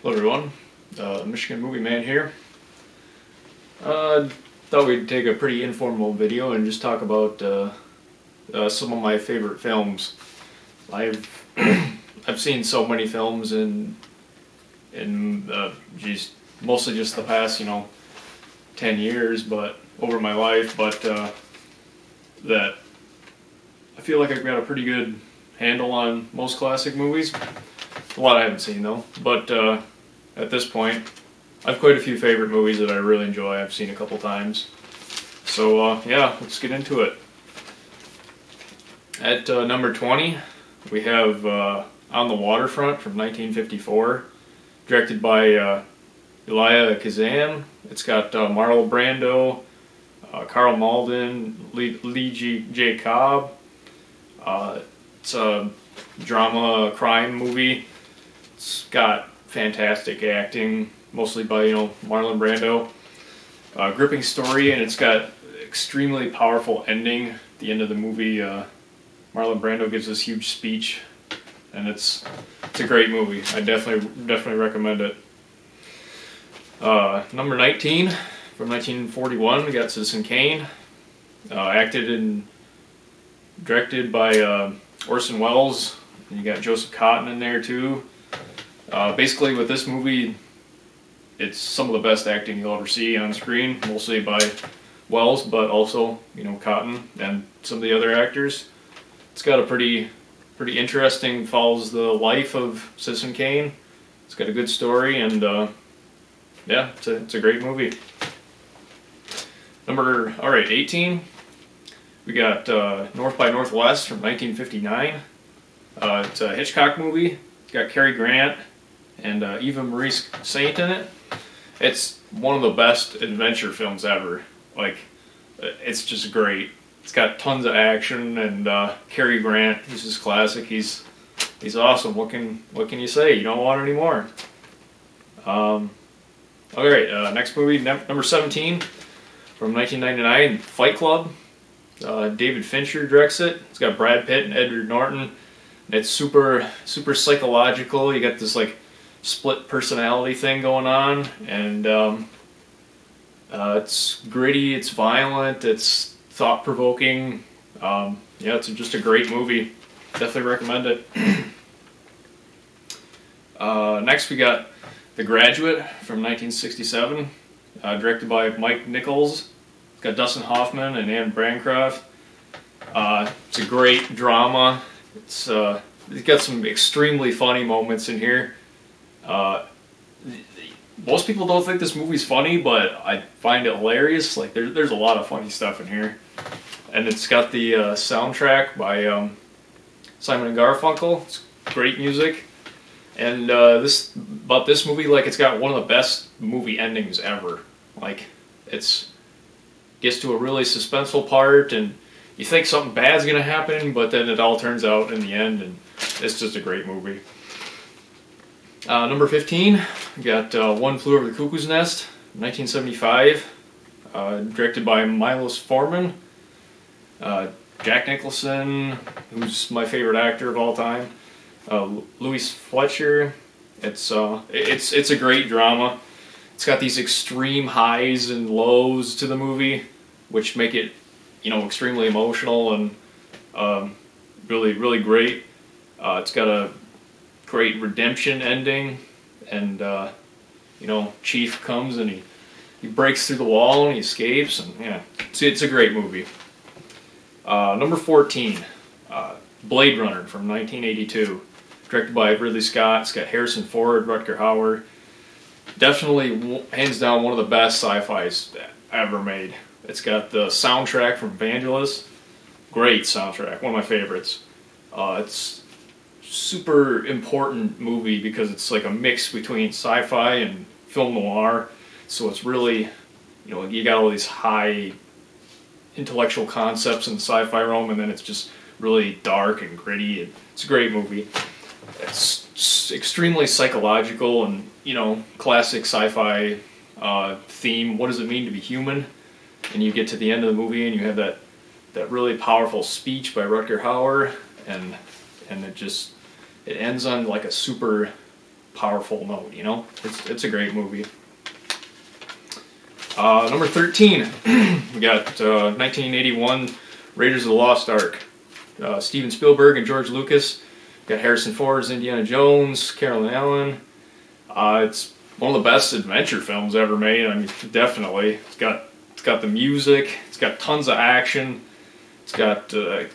Hello everyone, Michigan Movie Man here. Thought we'd take a pretty informal video and just talk about some of my favorite films. I've I've seen so many films geez, mostly just the past 10 years, but over my life. But that I feel like I've got a pretty good handle on most classic movies. A lot I haven't seen though, but at this point, I have quite a few favorite movies that I really enjoy. I've seen a couple times. So yeah, let's get into it. At number 20, we have On the Waterfront from 1954, directed by Elia Kazan. It's got Marlon Brando, Carl Malden, Lee J. Cobb. It's a drama crime movie. It's got fantastic acting, mostly by Marlon Brando. Gripping story, and it's got extremely powerful ending. At the end of the movie, Marlon Brando gives this huge speech, and it's a great movie. I definitely recommend it. Number 19 from 1941, we got Citizen Kane, acted and directed by Orson Welles. And you got Joseph Cotten in there too. Basically, with this movie, it's some of the best acting you'll ever see on screen, mostly by Welles, but also Cotten and some of the other actors. It's got a pretty interesting, follows the life of Citizen Kane. It's got a good story, and yeah, it's a great movie. Number 18, we got North by Northwest from 1959. It's a Hitchcock movie. It's got Cary Grant and Eva Marie Saint in it. It's one of the best adventure films ever. Like, it's just great. It's got tons of action, and Cary Grant, he's just classic. He's awesome. What can you say? You don't want any more. Alright, next movie, number 17 from 1999, Fight Club. David Fincher directs it. It's got Brad Pitt and Edward Norton. It's super psychological. You got this like split personality thing going on, and it's gritty, it's violent, it's thought-provoking. Yeah, it's just a great movie. Definitely recommend it. Next we got The Graduate from 1967, directed by Mike Nichols. It's got Dustin Hoffman and Anne Bancroft. It's a great drama. It's got some extremely funny moments in here. Most people don't think this movie's funny, but I find it hilarious. Like there's a lot of funny stuff in here, and it's got the soundtrack by Simon and Garfunkel. It's great music, and this movie, like, it's got one of the best movie endings ever. Like, it's gets to a really suspenseful part, and you think something bad's gonna happen, but then it all turns out in the end, and it's just a great movie. Number 15, we got One Flew Over the Cuckoo's Nest, 1975, directed by Milos Forman. Jack Nicholson, who's my favorite actor of all time. Louis Fletcher. It's a great drama. It's got these extreme highs and lows to the movie, which make it extremely emotional and really great. It's got a great redemption ending, and Chief comes and he breaks through the wall and he escapes, and yeah, it's a great movie. Number 14, Blade Runner from 1982, directed by Ridley Scott. It's got Harrison Ford, Rutger Hauer. Definitely, hands down, one of the best sci-fis ever made. It's got the soundtrack from Vangelis. Great soundtrack, one of my favorites. It's super important movie because it's like a mix between sci-fi and film noir. So it's really, you got all these high intellectual concepts in the sci-fi realm, and then it's just really dark and gritty. And it's a great movie. It's extremely psychological and, classic sci-fi theme. What does it mean to be human? And you get to the end of the movie and you have that really powerful speech by Rutger Hauer, and it ends on like a super powerful note. You know, it's a great movie. Number 13, we got 1981 Raiders of the Lost Ark. Steven Spielberg and George Lucas. Got Harrison Ford as Indiana Jones, Carolyn Allen. It's one of the best adventure films ever made. I mean, definitely. It's got the music. It's got tons of action. It's got the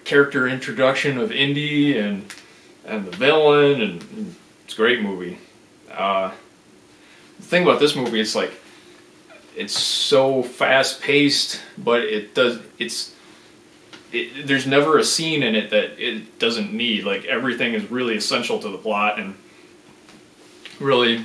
character introduction of Indy and the villain, and it's a great movie. The thing about this movie, it's like it's so fast paced, but there's never a scene in it that it doesn't need. Like, everything is really essential to the plot, and really,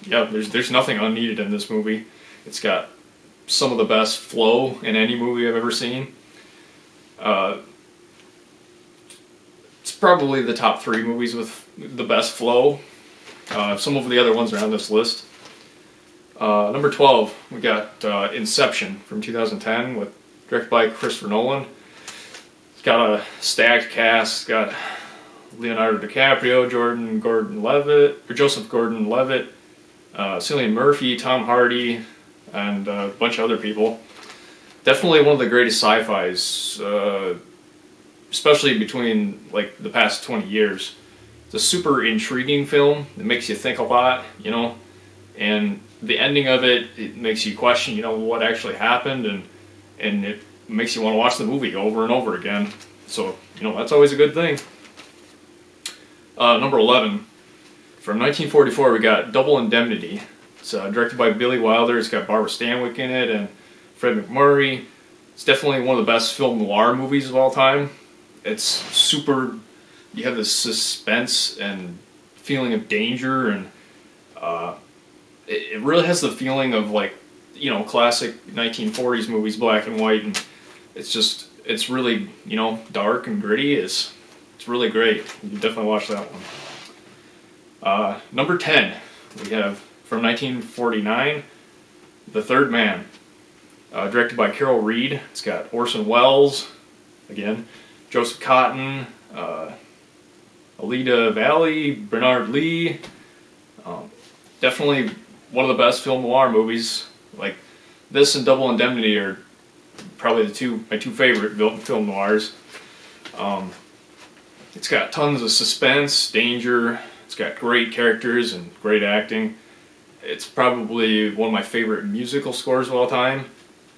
yeah, there's nothing unneeded in this movie. It's got some of the best flow in any movie I've ever seen. It's probably the top 3 movies with the best flow. Some of the other ones are on this list. Number 12, we got Inception from 2010, directed by Christopher Nolan. It's got a stacked cast. It's got Leonardo DiCaprio, Joseph Gordon-Levitt, Cillian Murphy, Tom Hardy, and a bunch of other people. Definitely one of the greatest sci-fis, especially between like the past 20 years. It's a super intriguing film. It makes you think a lot, you know, and the ending of it makes you question, you know, what actually happened, and it makes you want to watch the movie over and over again. So, you know, that's always a good thing. Number 11, from 1944, we got Double Indemnity. It's directed by Billy Wilder. It's got Barbara Stanwyck in it and Fred MacMurray. It's definitely one of the best film noir movies of all time. It's super. You have this suspense and feeling of danger, and it really has the feeling of, like, you know, classic 1940s movies, black and white, and it's really, you know, dark and gritty. It's really great. You can definitely watch that one. Number 10, we have from 1949, The Third Man, directed by Carol Reed. It's got Orson Welles, again, Joseph Cotton, Alida Valli, Bernard Lee. Definitely one of the best film noir movies. Like, this and Double Indemnity are probably my two favorite film noirs. It's got tons of suspense, danger. It's got great characters and great acting. It's probably one of my favorite musical scores of all time.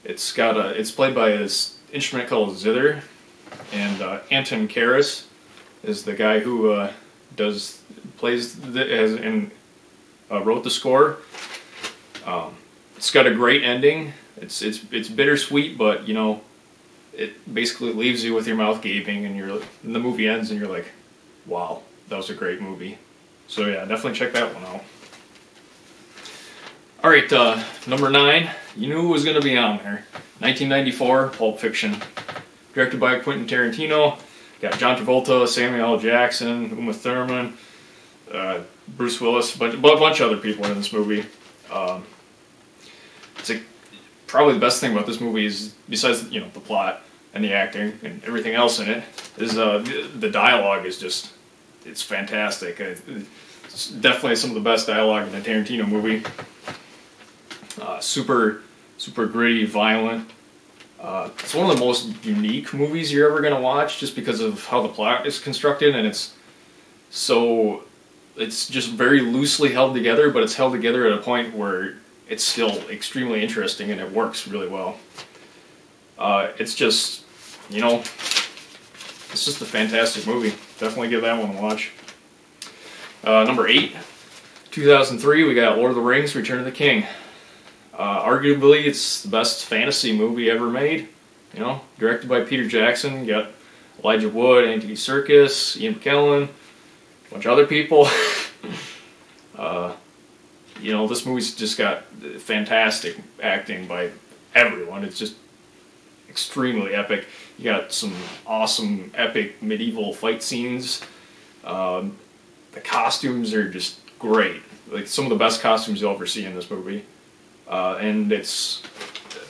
It's played by this instrument called zither, and Anton Karas is the guy who wrote the score. It's got a great ending. It's bittersweet, but, you know, it basically leaves you with your mouth gaping, and the movie ends, and you're like, wow, that was a great movie. So yeah, definitely check that one out. All right, number 9. You knew it was going to be on there. 1994, Pulp Fiction, directed by Quentin Tarantino. Got John Travolta, Samuel L. Jackson, Uma Thurman, Bruce Willis, but a bunch of other people in this movie. Probably the best thing about this movie is, besides, you know, the plot and the acting and everything else in it, is the dialogue is just, it's fantastic. It's definitely some of the best dialogue in a Tarantino movie. Super gritty, violent. It's one of the most unique movies you're ever going to watch, just because of how the plot is constructed, and it's just very loosely held together, but it's held together at a point where it's still extremely interesting, and it works really well. It's just, you know, it's just a fantastic movie. Definitely give that one a watch. Number 8, 2003, we got Lord of the Rings, Return of the King. Arguably, it's the best fantasy movie ever made. You know, directed by Peter Jackson. You got Elijah Wood, Andy Serkis, Ian McKellen, a bunch of other people. You know, this movie's just got fantastic acting by everyone. It's just extremely epic. You got some awesome, epic medieval fight scenes. The costumes are just great. Like, some of the best costumes you'll ever see in this movie. And it's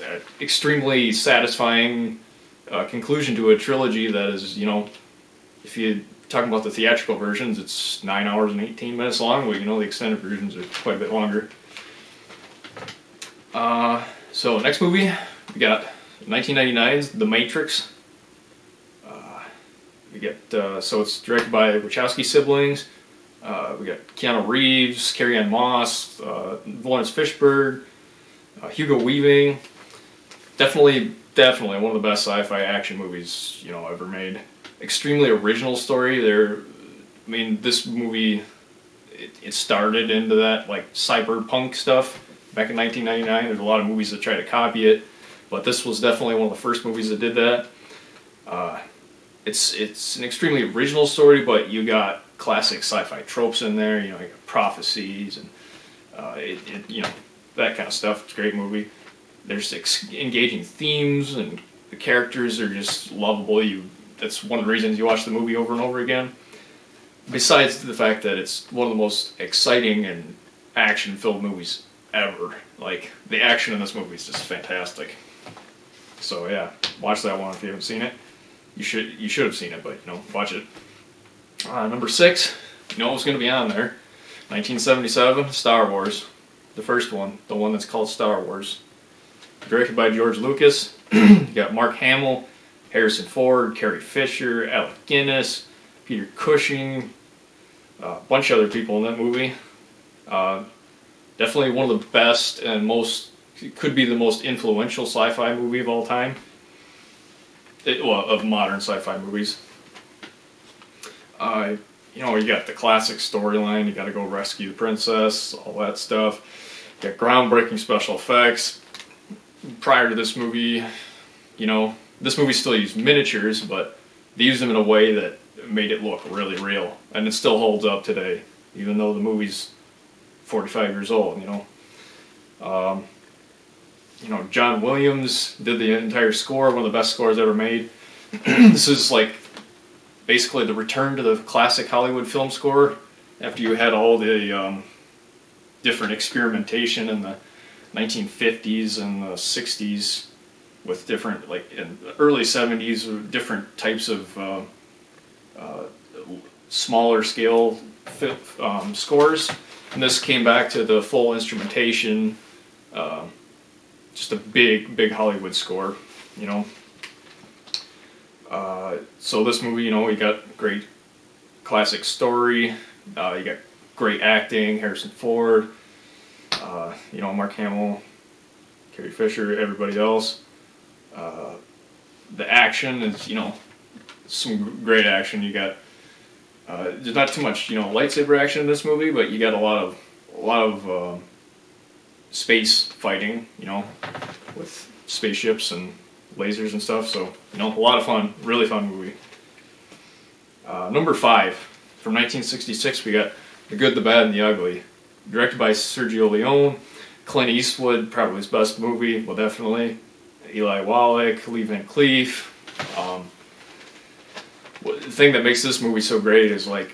an extremely satisfying conclusion to a trilogy that is, you know, if you talking about the theatrical versions, it's 9 hours and 18 minutes long, but you know the extended versions are quite a bit longer. So next movie, we got 1999's The Matrix. We get so it's directed by Wachowski siblings. We got Keanu Reeves, Carrie-Anne Moss, Lawrence Fishburne, Hugo Weaving. Definitely one of the best sci-fi action movies ever made. Extremely original story. This movie it started into that like cyberpunk stuff back in 1999. There's a lot of movies that try to copy it, but this was definitely one of the first movies that did that. It's an extremely original story, but you got classic sci-fi tropes in there. You got prophecies and that kind of stuff. It's a great movie. There's engaging themes, and the characters are just lovable. That's one of the reasons you watch the movie over and over again. Besides the fact that it's one of the most exciting and action-filled movies ever. Like, the action in this movie is just fantastic. So yeah, watch that one if you haven't seen it. You should have seen it, but watch it. Number 6, it was going to be on there. 1977, Star Wars. The first one, the one that's called Star Wars. Directed by George Lucas. You got Mark Hamill, Harrison Ford, Carrie Fisher, Alec Guinness, Peter Cushing, a bunch of other people in that movie. Definitely one of the best and could be the most influential sci-fi movie of all time. Of modern sci-fi movies. You got the classic storyline. You got to go rescue the princess, all that stuff. You got groundbreaking special effects. Prior to this movie, this movie still used miniatures, but they used them in a way that made it look really real, and it still holds up today, even though the movie's 45 years old. John Williams did the entire score, one of the best scores ever made. This is like basically the return to the classic Hollywood film score after you had all the different experimentation in the 1950s and the 60s with different, like in the early 70s, different types of smaller scale scores. And this came back to the full instrumentation, just a big Hollywood score, So this movie, we got great classic story, you got great acting, Harrison Ford, Mark Hamill, Carrie Fisher, everybody else. The action is, some great action. You got there's not too much, lightsaber action in this movie, but you got a lot of space fighting, with spaceships and lasers and stuff. So, a lot of fun, really fun movie. Number 5, from 1966, we got The Good, the Bad, and the Ugly. Directed by Sergio Leone. Clint Eastwood, probably his best movie, well, definitely. Eli Wallach, Lee Van Cleef. The thing that makes this movie so great is, like,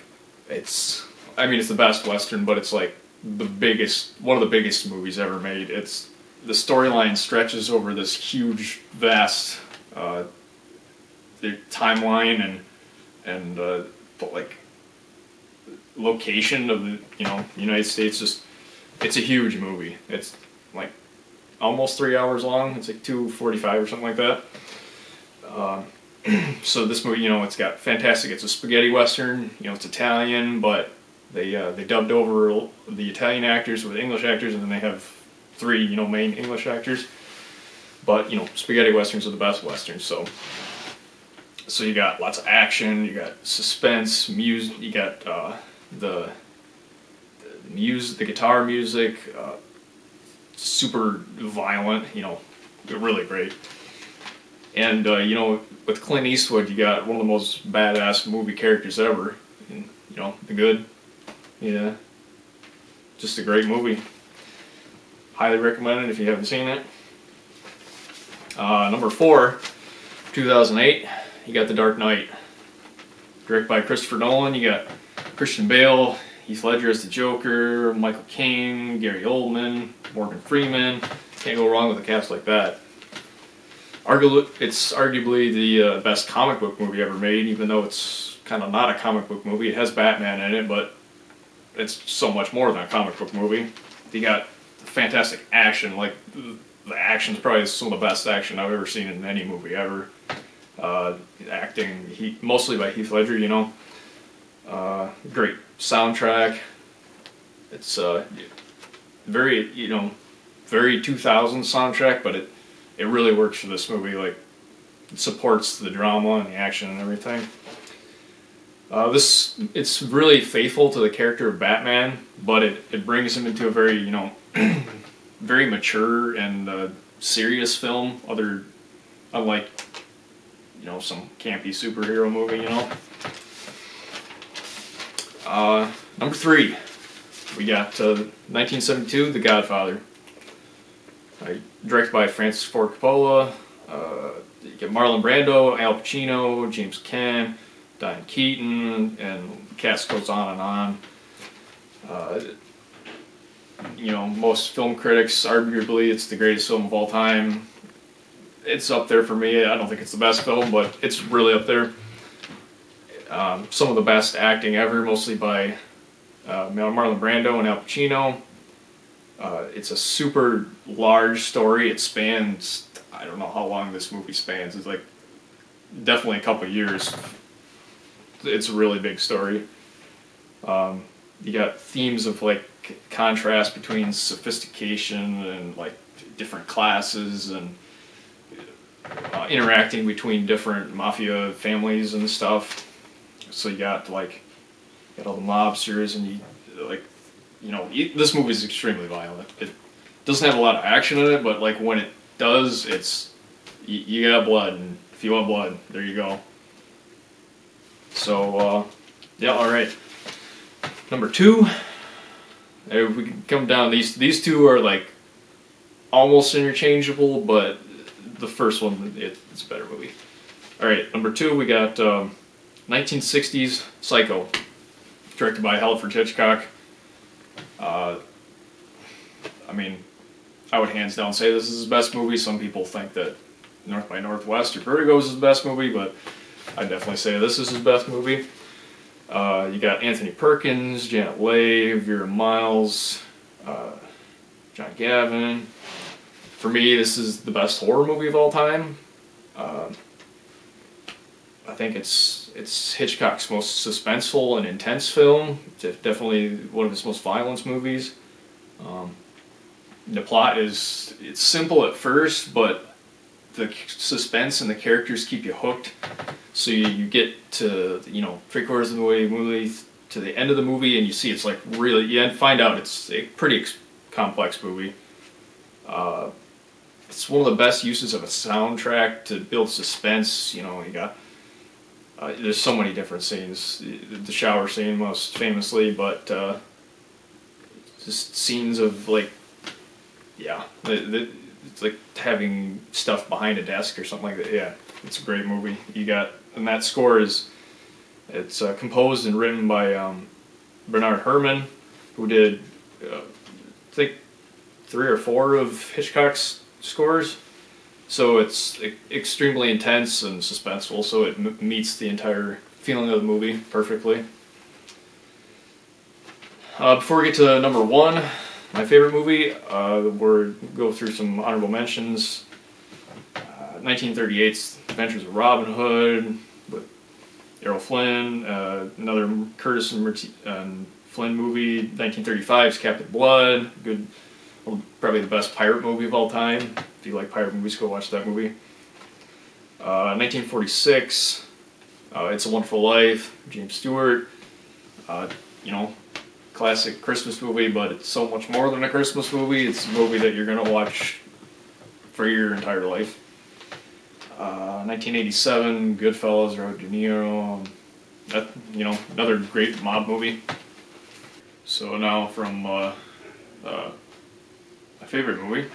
it's the best Western, but it's like one of the biggest movies ever made. The storyline stretches over this huge, vast timeline and like location of the United States. It's a huge movie. It's like almost 3 hours long. It's like 2:45 or something like that. So this movie, it's got fantastic. It's a spaghetti western. It's Italian, but they dubbed over the Italian actors with English actors, and then they have 3 main English actors. But spaghetti westerns are the best westerns. So you got lots of action. You got suspense, music. You got the guitar music. Super violent. Really great. And with Clint Eastwood, you got one of the most badass movie characters ever. And, The Good. Yeah. Just a great movie. Highly recommend it if you haven't seen it. Number 4, 2008, you got The Dark Knight. Directed by Christopher Nolan. You got Christian Bale, Heath Ledger as the Joker, Michael Caine, Gary Oldman, Morgan Freeman. Can't go wrong with a cast like that. It's arguably the best comic book movie ever made, even though it's kind of not a comic book movie. It has Batman in it, but it's so much more than a comic book movie. You got fantastic action. Like, the action's probably some of the best action I've ever seen in any movie ever. Acting mostly by Heath Ledger, you know. Great soundtrack. It's very, you know, very 2000s soundtrack, but it really works for this movie. Like, it supports the drama and the action and everything. It's really faithful to the character of Batman, but it brings him into a very, you know, very mature and serious film. Unlike, you know, some campy superhero movie, you know. Number 3, we got 1972, The Godfather. Directed by Francis Ford Coppola. You get Marlon Brando, Al Pacino, James Caan, Diane Keaton, and the cast goes on and on. You know, most film critics, arguably, it's the greatest film of all time. It's up there for me. I don't think it's the best film, but it's really up there. Some of the best acting ever, mostly by Marlon Brando and Al Pacino. It's a super large story. It spans, I don't know how long this movie spans. It's like definitely a couple years. It's a really big story. You got themes of like contrast between sophistication and like different classes and interacting between different mafia families and stuff. So you got all the mobsters and this movie is extremely violent. It doesn't have a lot of action in it, but like when it does, you got blood, and if you want blood, there you go. So yeah, all right. Number 2, if we can come down, these two are like almost interchangeable, but the first one, it's a better movie. All right, number 2, we got 1960s Psycho, directed by Alfred Hitchcock. I mean, I would hands down say this is his best movie. Some people think that North by Northwest or Vertigo is his best movie, but I'd definitely say this is his best movie. You got Anthony Perkins, Janet Leigh, Vera Miles, John Gavin. For me, this is the best horror movie of all time. I think it's Hitchcock's most suspenseful and intense film. It's definitely one of his most violent movies. The plot it's simple at first, but the suspense and the characters keep you hooked. So you get to 3/4 of the movie to the end of the movie, and you see it's like really, you find out it's a pretty complex movie. It's one of the best uses of a soundtrack to build suspense. You know, you got there's so many different scenes. The shower scene most famously, but just scenes of like, yeah, it's like having stuff behind a desk or something like that. Yeah, it's a great movie. And that score it's composed and written by Bernard Herrmann, who did I think 3 or 4 of Hitchcock's scores. So it's extremely intense and suspenseful, so it meets the entire feeling of the movie perfectly. Before we get to number 1, my favorite movie, we'll go through some honorable mentions. 1938's Adventures of Robin Hood with Errol Flynn, another Curtis and Flynn movie. 1935's Captain Blood, good, probably the best pirate movie of all time. If you like pirate movies, go watch that movie. 1946, It's a Wonderful Life, James Stewart. Classic Christmas movie, but it's so much more than a Christmas movie. It's a movie that you're gonna watch for your entire life. 1987, Goodfellas, Robert De Niro. Another great mob movie. So now from my favorite movie,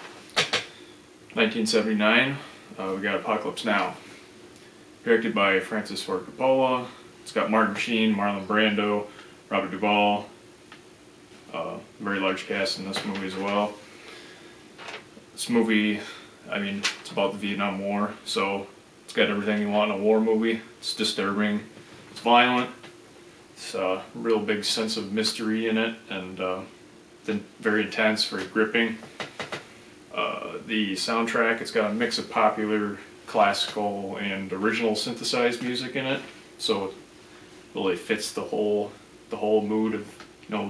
1979, we got Apocalypse Now. Directed by Francis Ford Coppola. It's got Martin Sheen, Marlon Brando, Robert Duvall. Very large cast in this movie as well. This movie, it's about the Vietnam War, so it's got everything you want in a war movie. It's disturbing, it's violent. It's a real big sense of mystery in it, and then very intense, very gripping. The soundtrack, it's got a mix of popular, classical, and original synthesized music in it, so it really fits the whole mood of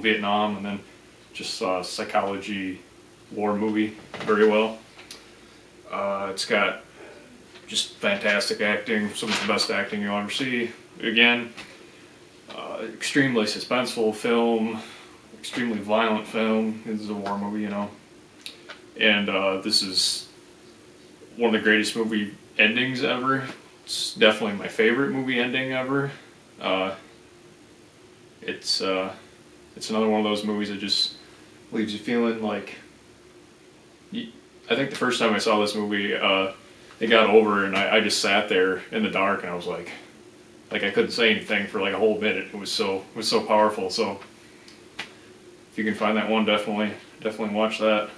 Vietnam, and then just psychology war movie very well. It's got just fantastic acting, some of the best acting you'll ever see. Again, extremely suspenseful film, extremely violent film. This is a war movie, and this is one of the greatest movie endings ever. It's definitely my favorite movie ending ever. It's another one of those movies that just leaves you feeling like. I think the first time I saw this movie, it got over, and I just sat there in the dark, and I was like I couldn't say anything for like a whole minute. It was so powerful. So if you can find that one, definitely watch that.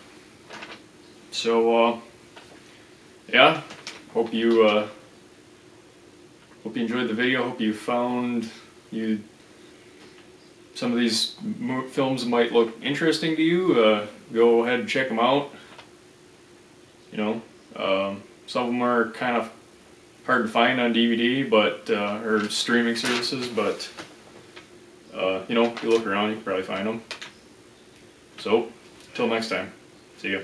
So yeah, hope you enjoyed the video. Hope you found some of these films might look interesting to you. Go ahead and check them out. Some of them are kind of hard to find on DVD, but or streaming services, but if you look around, you can probably find them. So, until next time, see ya.